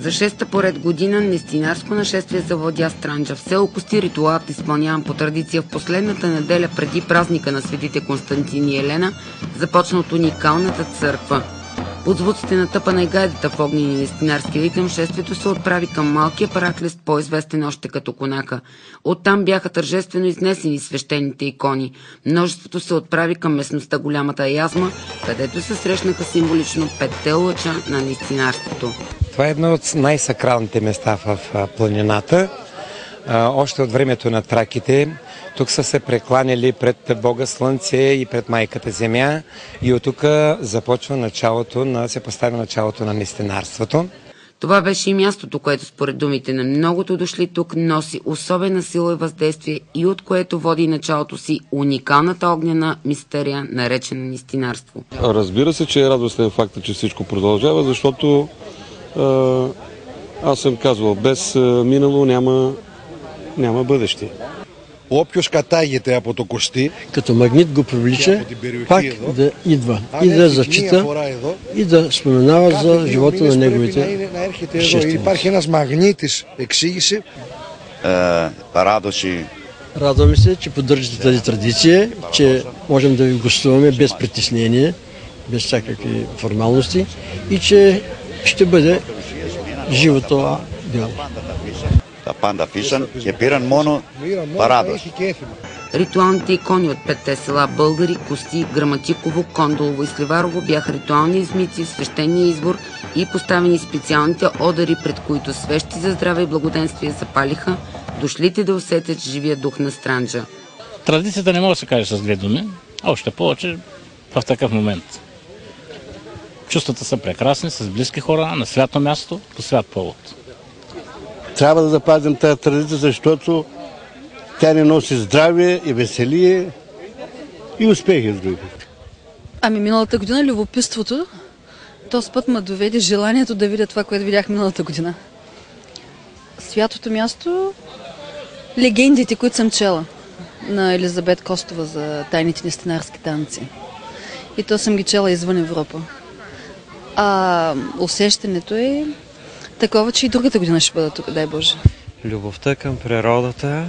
За шеста поред година нестинарско нашествие завладя Странджа. В село Кости ритуалът, изпълняван по традиция в последната неделя преди празника на светите Константин и Елена, започна от уникалната църква. Под звуците на тъпана и гайдата в огнени нестинарски ритъм, шествието се отправи към малкия параклист, по-известен още като Конака. Оттам бяха тържествено изнесени свещените икони. Множеството се отправи към местността Голямата язма, където се срещнаха символично 5-те лъча на нестинарството. Това е едно от най-сакралните места в планината. Още от времето на траките тук са се прекланяли пред Бога Слънце и пред Майката Земя, и от тук започва се поставя началото на нестинарството. Това беше и мястото, което според думите на многото дошли тук носи особена сила и въздействие, и от което води началото си уникалната огнена мистерия, наречена нестинарство. Разбира се, че е радостен факт, че всичко продължава, защото аз съм казвал, без минало няма бъдеще. Όποιος κατάγεται από το Κωστή, като магнит го привлича пак да идва и да зачита и да споменава за живота на неговите предшественици. Υπάρχει ένας μαγνήτης, εξήγησε. Παράδοση. Радваме се, че поддържате тази традиция, че можем да ви гостуваме без притеснение, без всякакви формалности и че ще бъде живо това дело. Τα πάντα αφήσαν και πήραν μόνο παράδοση. Ритуалните икони от 5-те села Българи, Кости, Граматиково, Кондолово и Сливарово бяха ритуални измици в свещения избор и поставени специалните одари, пред които свещи за здраве и благоденствие запалиха дошлите да усетят живия дух на Странджа. Традицията не може да се каже с две думи, още повече в такъв момент. Чувствата са прекрасни, с близки хора, на свято място, по свят повод. Трябва да запазим тази традиция, защото тя ни носи здраве и веселие и успехи с други. Миналата година любопитството, този път ме доведе желанието да видя това, което видях миналата година. Святото място, легендите, които съм чела на Елизабет Костова за тайните нестинарски танци. И то съм ги чела извън Европа. Усещането е такова, че и другата година ще бъда тук, дай Боже. Любовта към природата.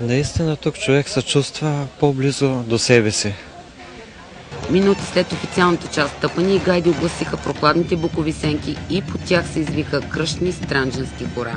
Наистина тук човек се чувства по-близо до себе си. Минути след официалната част тъпани и гайди огласиха прокладните букови сенки и под тях се извиха кръстни странджански хора.